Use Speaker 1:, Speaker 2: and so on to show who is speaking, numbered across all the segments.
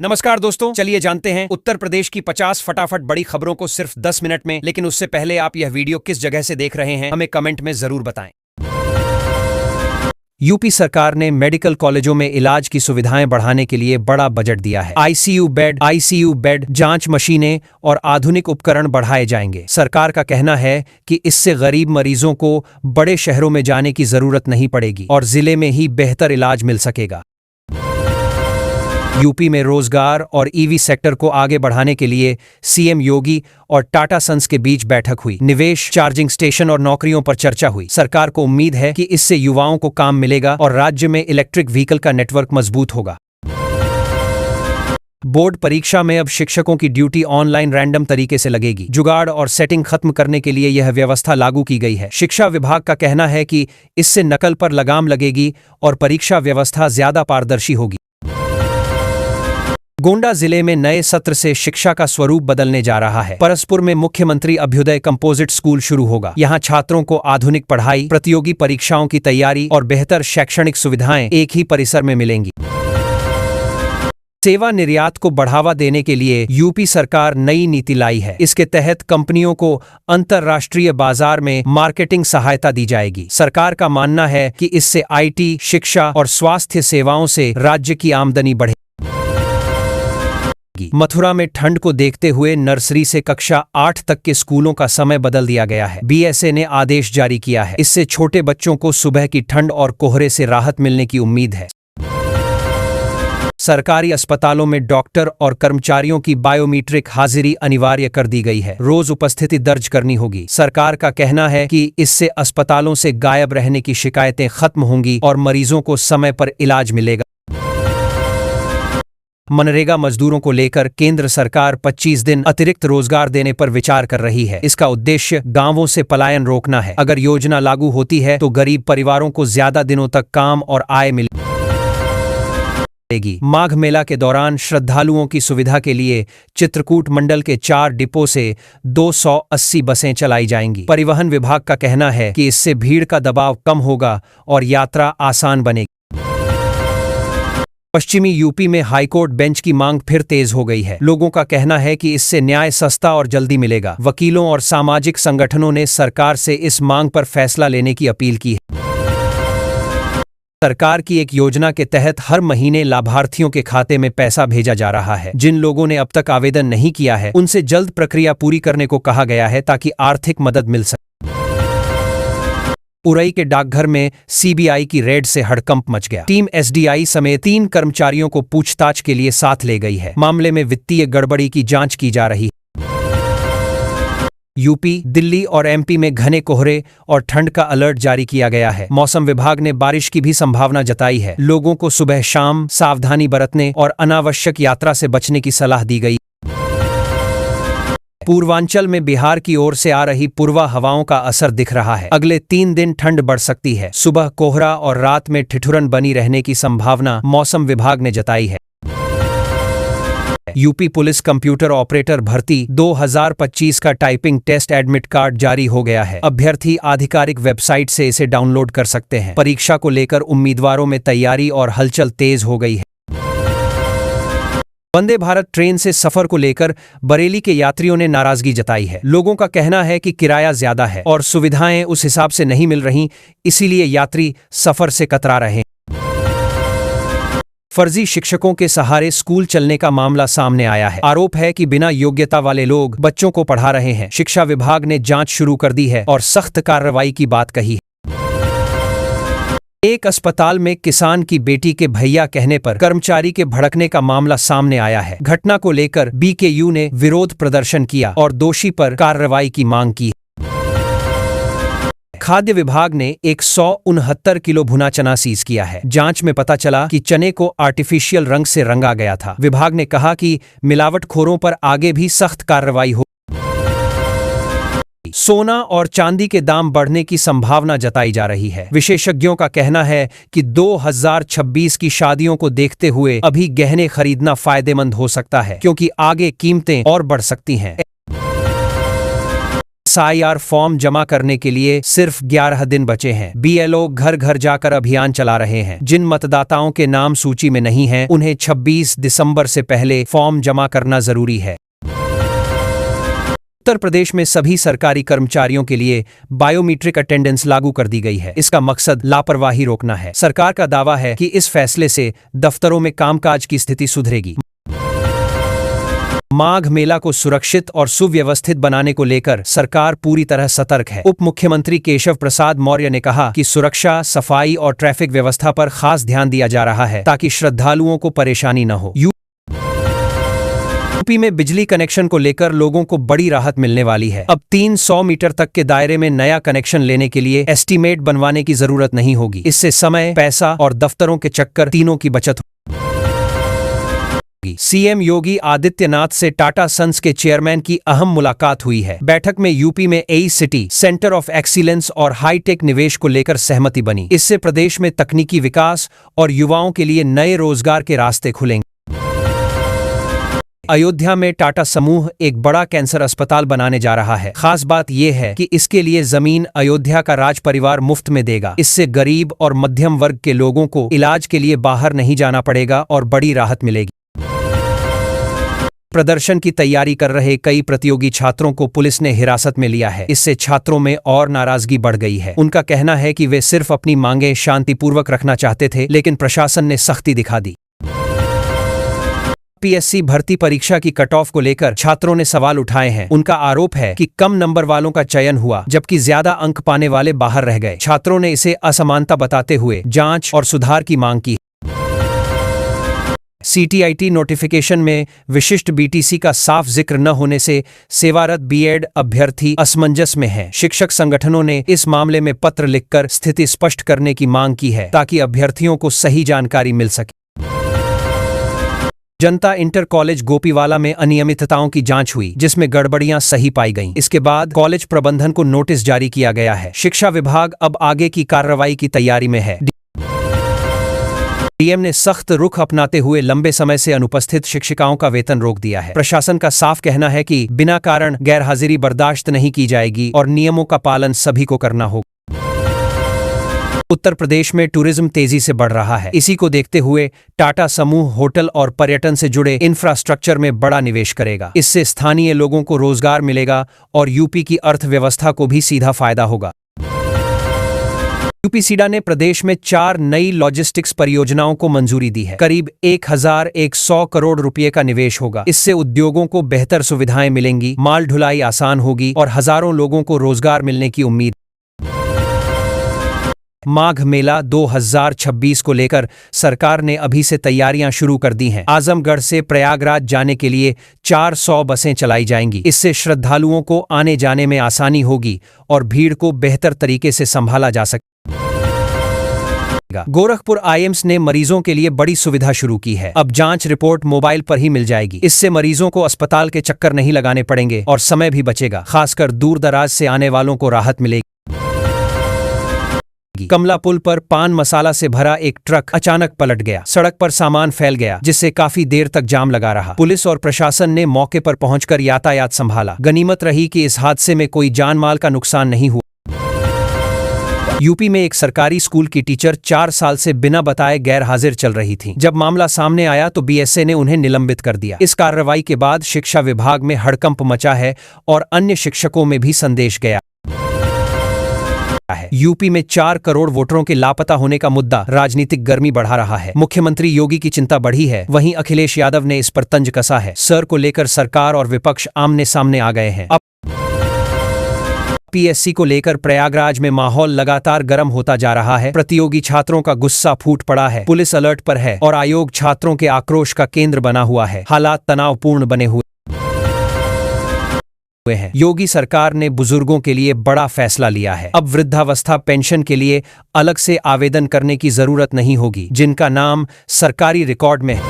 Speaker 1: नमस्कार दोस्तों, चलिए जानते हैं उत्तर प्रदेश की 50 फटाफट बड़ी खबरों को सिर्फ 10 मिनट में। लेकिन उससे पहले आप यह वीडियो किस जगह से देख रहे हैं हमें कमेंट में जरूर बताएं। यूपी सरकार ने मेडिकल कॉलेजों में इलाज की सुविधाएं बढ़ाने के लिए बड़ा बजट दिया है। आईसीयू बेड, जांच मशीनें और आधुनिक उपकरण बढ़ाए जाएंगे। सरकार का कहना है कि इससे गरीब मरीजों को बड़े शहरों में जाने की जरूरत नहीं पड़ेगी और जिले में ही बेहतर इलाज मिल सकेगा। यूपी में रोजगार और ईवी सेक्टर को आगे बढ़ाने के लिए सीएम योगी और टाटा सन्स के बीच बैठक हुई। निवेश, चार्जिंग स्टेशन और नौकरियों पर चर्चा हुई। सरकार को उम्मीद है कि इससे युवाओं को काम मिलेगा और राज्य में इलेक्ट्रिक व्हीकल का नेटवर्क मजबूत होगा। बोर्ड परीक्षा में अब शिक्षकों की ड्यूटी ऑनलाइन रैंडम तरीके से लगेगी। जुगाड़ और सेटिंग खत्म करने के लिए यह व्यवस्था लागू की गई है। शिक्षा विभाग का कहना है कि इससे नकल पर लगाम लगेगी और परीक्षा व्यवस्था ज्यादा पारदर्शी होगी। गोंडा जिले में नए सत्र से शिक्षा का स्वरूप बदलने जा रहा है। परसपुर में मुख्यमंत्री अभ्युदय कंपोजिट स्कूल शुरू होगा। यहां छात्रों को आधुनिक पढ़ाई, प्रतियोगी परीक्षाओं की तैयारी और बेहतर शैक्षणिक सुविधाएं एक ही परिसर में मिलेंगी। सेवा निर्यात को बढ़ावा देने के लिए यूपी सरकार नई नीति लाई है। इसके तहत कंपनियों को अंतर्राष्ट्रीय बाजार में मार्केटिंग सहायता दी जाएगी। सरकार का मानना है कि इससे आईटी, शिक्षा और स्वास्थ्य सेवाओं से राज्य की आमदनी बढ़ेगी। मथुरा में ठंड को देखते हुए नर्सरी से कक्षा 8 तक के स्कूलों का समय बदल दिया गया है। बीएसए ने आदेश जारी किया है। इससे छोटे बच्चों को सुबह की ठंड और कोहरे से राहत मिलने की उम्मीद है। सरकारी अस्पतालों में डॉक्टर और कर्मचारियों की बायोमीट्रिक हाजिरी अनिवार्य कर दी गई है। रोज उपस्थिति दर्ज करनी होगी। सरकार का कहना है कि इससे अस्पतालों से गायब रहने की शिकायतें खत्म होंगी और मरीजों को समय पर इलाज मिलेगा। मनरेगा मजदूरों को लेकर केंद्र सरकार 25 दिन अतिरिक्त रोजगार देने पर विचार कर रही है। इसका उद्देश्य गांवों से पलायन रोकना है। अगर योजना लागू होती है तो गरीब परिवारों को ज्यादा दिनों तक काम और आय मिलेगी। माघ मेला के दौरान श्रद्धालुओं की सुविधा के लिए चित्रकूट मंडल के 4 डिपो से 280 बसें चलाई जाएंगी। परिवहन विभाग का कहना है कि इससे भीड़ का दबाव कम होगा और यात्रा आसान बनेगी। पश्चिमी यूपी में हाईकोर्ट बेंच की मांग फिर तेज हो गई है। लोगों का कहना है कि इससे न्याय सस्ता और जल्दी मिलेगा। वकीलों और सामाजिक संगठनों ने सरकार से इस मांग पर फैसला लेने की अपील की है। सरकार की एक योजना के तहत हर महीने लाभार्थियों के खाते में पैसा भेजा जा रहा है। जिन लोगों ने अब तक आवेदन नहीं किया है उनसे जल्द प्रक्रिया पूरी करने को कहा गया है ताकि आर्थिक मदद मिल सके। उरई के डाकघर में सीबीआई की रेड से हड़कंप मच गया। टीम एसडीआई समेत 3 कर्मचारियों को पूछताछ के लिए साथ ले गई है। मामले में वित्तीय गड़बड़ी की जांच की जा रही है। यूपी, दिल्ली और एमपी में घने कोहरे और ठंड का अलर्ट जारी किया गया है। मौसम विभाग ने बारिश की भी संभावना जताई है। लोगों को सुबह शाम सावधानी बरतने और अनावश्यक यात्रा से बचने की सलाह दी गई। पूर्वांचल में बिहार की ओर से आ रही पूर्वा हवाओं का असर दिख रहा है। अगले 3 दिन ठंड बढ़ सकती है। सुबह कोहरा और रात में ठिठुरन बनी रहने की संभावना मौसम विभाग ने जताई है। यूपी पुलिस कंप्यूटर ऑपरेटर भर्ती 2025 का टाइपिंग टेस्ट एडमिट कार्ड जारी हो गया है। अभ्यर्थी आधिकारिक वेबसाइट से इसे डाउनलोड कर सकते हैं। परीक्षा को लेकर उम्मीदवारों में तैयारी और हलचल तेज हो गई है। वंदे भारत ट्रेन से सफर को लेकर बरेली के यात्रियों ने नाराजगी जताई है। लोगों का कहना है कि किराया ज्यादा है और सुविधाएं उस हिसाब से नहीं मिल रही, इसीलिए यात्री सफर से कतरा रहे हैं। फर्जी शिक्षकों के सहारे स्कूल चलने का मामला सामने आया है। आरोप है कि बिना योग्यता वाले लोग बच्चों को पढ़ा रहे हैं। शिक्षा विभाग ने जांच शुरू कर दी है और सख्त कार्रवाई की बात कही है। एक अस्पताल में किसान की बेटी के भैया कहने पर कर्मचारी के भड़कने का मामला सामने आया है। घटना को लेकर बीकेयू ने विरोध प्रदर्शन किया और दोषी पर कार्रवाई की मांग की। खाद्य विभाग ने 169 किलो भुना चना सीज किया है। जांच में पता चला कि चने को आर्टिफिशियल रंग से रंगा गया था। विभाग ने कहा कि मिलावटखोरों पर आगे भी सख्त कार्रवाई हो। सोना और चांदी के दाम बढ़ने की संभावना जताई जा रही है। विशेषज्ञों का कहना है कि 2026 की शादियों को देखते हुए अभी गहने खरीदना फायदेमंद हो सकता है, क्योंकि आगे कीमतें और बढ़ सकती हैं। एसआईआर फॉर्म जमा करने के लिए सिर्फ 11 दिन बचे हैं। बीएलओ घर घर जाकर अभियान चला रहे हैं। जिन मतदाताओं के नाम सूची में नहीं हैं, उन्हें 26 दिसंबर से पहले फॉर्म जमा करना जरूरी है। उत्तर प्रदेश में सभी सरकारी कर्मचारियों के लिए बायोमीट्रिक अटेंडेंस लागू कर दी गई है। इसका मकसद लापरवाही रोकना है। सरकार का दावा है कि इस फैसले से दफ्तरों में कामकाज की स्थिति सुधरेगी। माघ मेला को सुरक्षित और सुव्यवस्थित बनाने को लेकर सरकार पूरी तरह सतर्क है। उप मुख्यमंत्री केशव प्रसाद मौर्य ने कहा कि सुरक्षा, सफाई और ट्रैफिक व्यवस्था पर खास ध्यान दिया जा रहा है ताकि श्रद्धालुओं को परेशानी न हो। यूपी में बिजली कनेक्शन को लेकर लोगों को बड़ी राहत मिलने वाली है। अब 300 मीटर तक के दायरे में नया कनेक्शन लेने के लिए एस्टीमेट बनवाने की जरूरत नहीं होगी। इससे समय, पैसा और दफ्तरों के चक्कर तीनों की बचत होगी। सीएम योगी आदित्यनाथ से टाटा सन्स के चेयरमैन की अहम मुलाकात हुई है। बैठक में यूपी में एई सिटी, सेंटर ऑफ एक्सीलेंस और हाईटेक निवेश को लेकर सहमति बनी। इससे प्रदेश में तकनीकी विकास और युवाओं के लिए नए रोजगार के रास्ते खुलेंगे। अयोध्या में टाटा समूह एक बड़ा कैंसर अस्पताल बनाने जा रहा है। खास बात यह है कि इसके लिए जमीन अयोध्या का राज परिवार मुफ्त में देगा। इससे गरीब और मध्यम वर्ग के लोगों को इलाज के लिए बाहर नहीं जाना पड़ेगा और बड़ी राहत मिलेगी। प्रदर्शन की तैयारी कर रहे कई प्रतियोगी छात्रों को पुलिस ने हिरासत में लिया है। इससे छात्रों में और नाराजगी बढ़ गई है। उनका कहना है कि वे सिर्फ अपनी मांगें शांतिपूर्वक रखना चाहते थे, लेकिन प्रशासन ने सख्ती दिखा दी। पीएससी भर्ती परीक्षा की कट ऑफ को लेकर छात्रों ने सवाल उठाए हैं। उनका आरोप है कि कम नंबर वालों का चयन हुआ, जबकि ज्यादा अंक पाने वाले बाहर रह गए। छात्रों ने इसे असमानता बताते हुए जांच और सुधार की मांग की। सीटीआईटी नोटिफिकेशन में विशिष्ट बीटीसी का साफ जिक्र न होने से सेवारत बीएड अभ्यर्थी असमंजस में हैं। शिक्षक संगठनों ने इस मामले में पत्र लिखकर स्थिति स्पष्ट करने की मांग की है ताकि अभ्यर्थियों को सही जानकारी मिल सके। जनता इंटर कॉलेज गोपीवाला में अनियमितताओं की जांच हुई, जिसमें गड़बड़ियां सही पाई गईं। इसके बाद कॉलेज प्रबंधन को नोटिस जारी किया गया है। शिक्षा विभाग अब आगे की कार्रवाई की तैयारी में है। डीएम ने सख्त रुख अपनाते हुए लंबे समय से अनुपस्थित शिक्षिकाओं का वेतन रोक दिया है। प्रशासन का साफ कहना है कि बिना कारण गैरहाजिरी बर्दाश्त नहीं की जाएगी और नियमों का पालन सभी को करना होगा। उत्तर प्रदेश में टूरिज्म तेजी से बढ़ रहा है। इसी को देखते हुए टाटा समूह होटल और पर्यटन से जुड़े इंफ्रास्ट्रक्चर में बड़ा निवेश करेगा। इससे स्थानीय लोगों को रोजगार मिलेगा और यूपी की अर्थव्यवस्था को भी सीधा फायदा होगा। यूपीसीडा ने प्रदेश में 4 नई लॉजिस्टिक्स परियोजनाओं को मंजूरी दी है। करीब 1100 करोड़ रुपए का निवेश होगा। इससे उद्योगों को बेहतर सुविधाएं मिलेंगी, माल ढुलाई आसान होगी और हजारों लोगों को रोजगार मिलने की उम्मीद। माघ मेला 2026 को लेकर सरकार ने अभी से तैयारियां शुरू कर दी हैं। आजमगढ़ से प्रयागराज जाने के लिए 400 बसें चलाई जाएंगी। इससे श्रद्धालुओं को आने जाने में आसानी होगी और भीड़ को बेहतर तरीके से संभाला जा सकेगा। गोरखपुर आईएम्स ने मरीजों के लिए बड़ी सुविधा शुरू की है। अब जांच रिपोर्ट मोबाइल पर ही मिल जाएगी। इससे मरीजों को अस्पताल के चक्कर नहीं लगाने पड़ेंगे और समय भी बचेगा। खासकर दूर दराज से आने वालों को राहत मिलेगी। कमला पुल पर पान मसाला से भरा एक ट्रक अचानक पलट गया। सड़क पर सामान फैल गया, जिससे काफी देर तक जाम लगा रहा। पुलिस और प्रशासन ने मौके पर पहुंचकर यातायात संभाला। गनीमत रही कि इस हादसे में कोई जान माल का नुकसान नहीं हुआ। यूपी में एक सरकारी स्कूल की टीचर 4 साल से बिना बताए गैर हाजिर चल रही थी। जब मामला सामने आया तो बीएसए ने उन्हें निलंबित कर दिया। इस कार्रवाई के बाद शिक्षा विभाग में हड़कंप मचा है और अन्य शिक्षकों में भी संदेश गया है। यूपी में 4 करोड़ वोटरों के लापता होने का मुद्दा राजनीतिक गर्मी बढ़ा रहा है। मुख्यमंत्री योगी की चिंता बढ़ी है, वहीं अखिलेश यादव ने इस पर तंज कसा है। सर को लेकर सरकार और विपक्ष आमने सामने आ गए हैं। अब पीएससी को लेकर प्रयागराज में माहौल लगातार गर्म होता जा रहा है। प्रतियोगी छात्रों का गुस्सा फूट पड़ा है। पुलिस अलर्ट पर है और आयोग छात्रों के आक्रोश का केंद्र बना हुआ है। हालात तनावपूर्ण बने हुए हैं। योगी सरकार ने बुजुर्गों के लिए बड़ा फैसला लिया है। अब वृद्धावस्था पेंशन के लिए अलग से आवेदन करने की जरूरत नहीं होगी, जिनका नाम सरकारी रिकॉर्ड में है।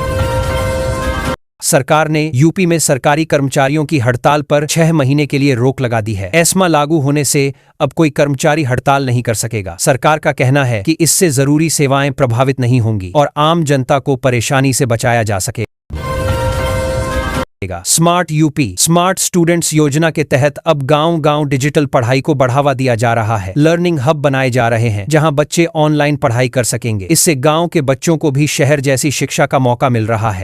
Speaker 1: सरकार ने यूपी में सरकारी कर्मचारियों की हड़ताल पर 6 महीने के लिए रोक लगा दी है। एस्मा लागू होने से अब कोई कर्मचारी हड़ताल नहीं कर सकेगा। सरकार का कहना है कि इससे जरूरी सेवाएं प्रभावित नहीं होंगी और आम जनता को परेशानी से बचाया जा सकेगा। बनेगा। स्मार्ट यूपी स्मार्ट स्टूडेंट्स योजना के तहत अब गांव-गांव डिजिटल पढ़ाई को बढ़ावा दिया जा रहा है। लर्निंग हब बनाए जा रहे हैं जहां बच्चे ऑनलाइन पढ़ाई कर सकेंगे। इससे गांव के बच्चों को भी शहर जैसी शिक्षा का मौका मिल रहा है।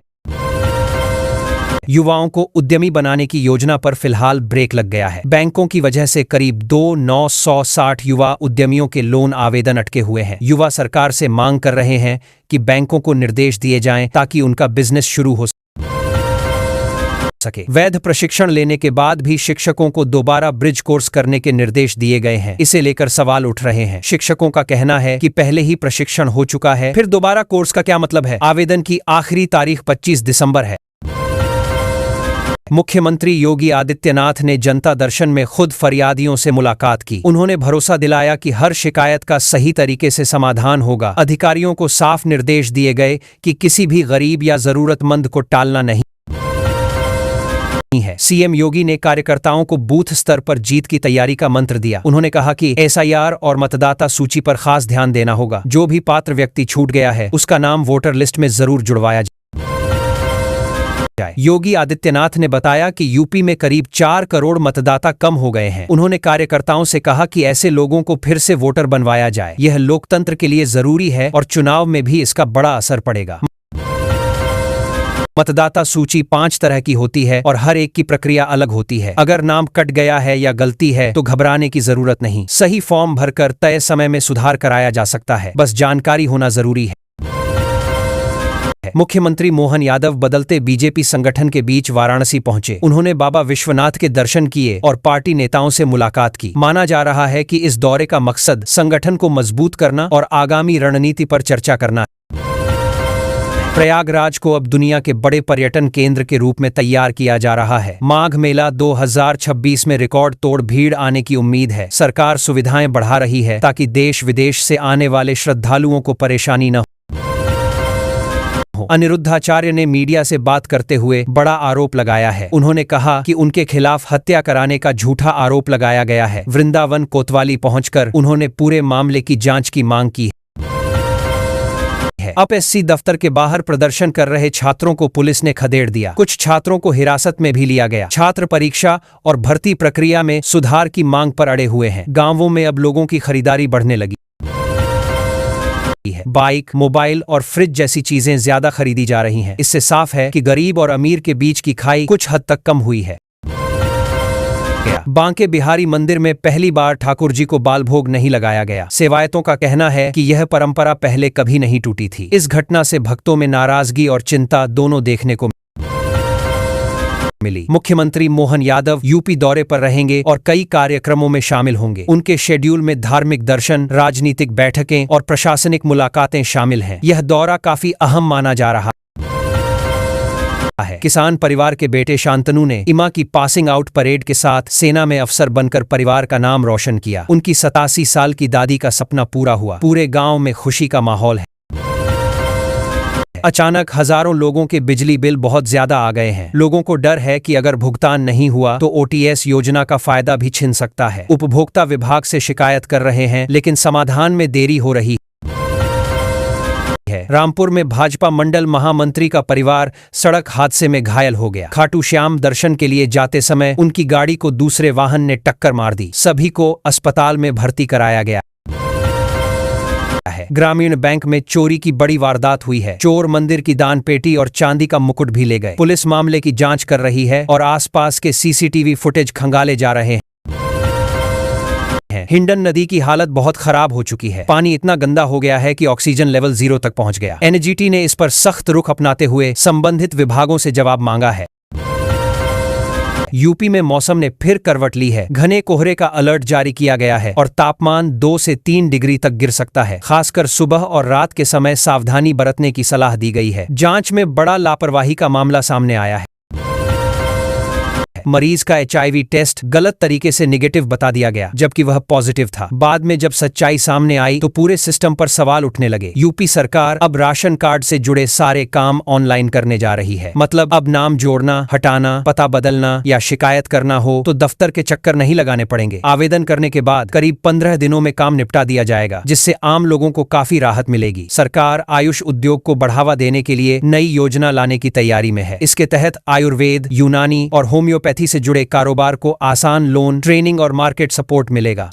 Speaker 1: युवाओं को उद्यमी बनाने की योजना पर फिलहाल ब्रेक लग गया है। बैंकों की वजह से करीब 2,960 युवा उद्यमियों के लोन आवेदन अटके हुए हैं। युवा सरकार से मांग कर रहे हैं कि बैंकों को निर्देश दिए जाएं ताकि उनका बिजनेस शुरू हो सके। वैध प्रशिक्षण लेने के बाद भी शिक्षकों को दोबारा ब्रिज कोर्स करने के निर्देश दिए गए हैं। इसे लेकर सवाल उठ रहे हैं। शिक्षकों का कहना है कि पहले ही प्रशिक्षण हो चुका है, फिर दोबारा कोर्स का क्या मतलब है। आवेदन की आखिरी तारीख 25 दिसंबर है। मुख्यमंत्री योगी आदित्यनाथ ने जनता दर्शन में खुद फरियादियों से मुलाकात की। उन्होंने भरोसा दिलाया कि हर शिकायत का सही तरीके से समाधान होगा। अधिकारियों को साफ निर्देश दिए गए कि किसी भी गरीब या जरूरतमंद को टालना नहीं है। सीएम योगी ने कार्यकर्ताओं को बूथ स्तर पर जीत की तैयारी का मंत्र दिया। उन्होंने कहा कि एसआईआर और मतदाता सूची पर खास ध्यान देना होगा। जो भी पात्र व्यक्ति छूट गया है उसका नाम वोटर लिस्ट में जरूर जुड़वाया जाए। योगी आदित्यनाथ ने बताया कि यूपी में करीब 4 करोड़ मतदाता कम हो गए हैं। उन्होंने कार्यकर्ताओं से कहा कि ऐसे लोगों को फिर से वोटर बनवाया जाए। यह लोकतंत्र के लिए जरूरी है और चुनाव में भी इसका बड़ा असर पड़ेगा। मतदाता सूची 5 तरह की होती है और हर एक की प्रक्रिया अलग होती है। अगर नाम कट गया है या गलती है तो घबराने की जरूरत नहीं। सही फॉर्म भरकर तय समय में सुधार कराया जा सकता है। बस जानकारी होना जरूरी है। मुख्यमंत्री मोहन यादव बदलते बीजेपी संगठन के बीच वाराणसी पहुंचे। उन्होंने बाबा विश्वनाथ के दर्शन किए और पार्टी नेताओं से मुलाकात की। माना जा रहा है कि इस दौरे का मकसद संगठन को मजबूत करना और आगामी रणनीति पर चर्चा करना है। प्रयागराज को अब दुनिया के बड़े पर्यटन केंद्र के रूप में तैयार किया जा रहा है। माघ मेला 2026 में रिकॉर्ड तोड़ भीड़ आने की उम्मीद है। सरकार सुविधाएं बढ़ा रही है ताकि देश विदेश से आने वाले श्रद्धालुओं को परेशानी न हो। अनिरुद्धाचार्य ने मीडिया से बात करते हुए बड़ा आरोप लगाया है। उन्होंने कहा कि उनके खिलाफ हत्या कराने का झूठा आरोप लगाया गया है। वृंदावन कोतवाली पहुंचकर उन्होंने पूरे मामले की जांच की मांग की है। एसपी दफ्तर के बाहर प्रदर्शन कर रहे छात्रों को पुलिस ने खदेड़ दिया। कुछ छात्रों को हिरासत में भी लिया गया। छात्र परीक्षा और भर्ती प्रक्रिया में सुधार की मांग पर अड़े हुए हैं। गांवों में अब लोगों की खरीदारी बढ़ने लगी है। बाइक, मोबाइल और फ्रिज जैसी चीजें ज्यादा खरीदी जा रही हैं। इससे साफ है कि गरीब और अमीर के बीच की खाई कुछ हद तक कम हुई है। बांके बिहारी मंदिर में पहली बार ठाकुर जी को बाल भोग नहीं लगाया गया। सेवायतों का कहना है कि यह परंपरा पहले कभी नहीं टूटी थी। इस घटना से भक्तों में नाराजगी और चिंता दोनों देखने को मिली। मुख्यमंत्री मोहन यादव यूपी दौरे पर रहेंगे और कई कार्यक्रमों में शामिल होंगे। उनके शेड्यूल में धार्मिक दर्शन, राजनीतिक बैठकें और प्रशासनिक मुलाकातें शामिल हैं। यह दौरा काफी अहम माना जा रहा है। किसान परिवार के बेटे शांतनु ने इमा की पासिंग आउट परेड के साथ सेना में अफसर बनकर परिवार का नाम रोशन किया। उनकी 87 साल की दादी का सपना पूरा हुआ। पूरे गांव में खुशी का माहौल है। अचानक हजारों लोगों के बिजली बिल बहुत ज्यादा आ गए हैं। लोगों को डर है कि अगर भुगतान नहीं हुआ तो ओटीएस योजना का फायदा भी छिन सकता है। उपभोक्ता विभाग से शिकायत कर रहे हैं लेकिन समाधान में देरी हो रही है। रामपुर में भाजपा मंडल महामंत्री का परिवार सड़क हादसे में घायल हो गया। खाटू श्याम दर्शन के लिए जाते समय उनकी गाड़ी को दूसरे वाहन ने टक्कर मार दी। सभी को अस्पताल में भर्ती कराया गया है। ग्रामीण बैंक में चोरी की बड़ी वारदात हुई है। चोर मंदिर की दान पेटी और चांदी का मुकुट भी ले गए। पुलिस मामले की जांच कर रही है और आसपास के सीसीटीवी फुटेज खंगाले जा रहे हैं। हिंडन नदी की हालत बहुत खराब हो चुकी है। पानी इतना गंदा हो गया है कि ऑक्सीजन लेवल 0 तक पहुंच गया। एनजीटी ने इस पर सख्त रुख अपनाते हुए संबंधित विभागों से जवाब मांगा है। यूपी में मौसम ने फिर करवट ली है। घने कोहरे का अलर्ट जारी किया गया है और तापमान 2 से 3 डिग्री तक गिर सकता है। खासकर सुबह और रात के समय सावधानी बरतने की सलाह दी गई है। जांच में बड़ा लापरवाही का मामला सामने आया है। मरीज का HIV टेस्ट गलत तरीके से निगेटिव बता दिया गया, जबकि वह पॉजिटिव था। बाद में जब सच्चाई सामने आई तो पूरे सिस्टम पर सवाल उठने लगे। यूपी सरकार अब राशन कार्ड से जुड़े सारे काम ऑनलाइन करने जा रही है। मतलब अब नाम जोड़ना, हटाना, पता बदलना या शिकायत करना हो तो दफ्तर के चक्कर नहीं लगाने पड़ेंगे। आवेदन करने के बाद करीब 15 दिनों में काम निपटा दिया जाएगा, जिससे आम लोगों को काफी राहत मिलेगी। सरकार आयुष उद्योग को बढ़ावा देने के लिए नई योजना लाने की तैयारी में है। इसके तहत आयुर्वेद, यूनानी और होम्योपैथी से जुड़े कारोबार को आसान लोन, ट्रेनिंग और मार्केट सपोर्ट मिलेगा।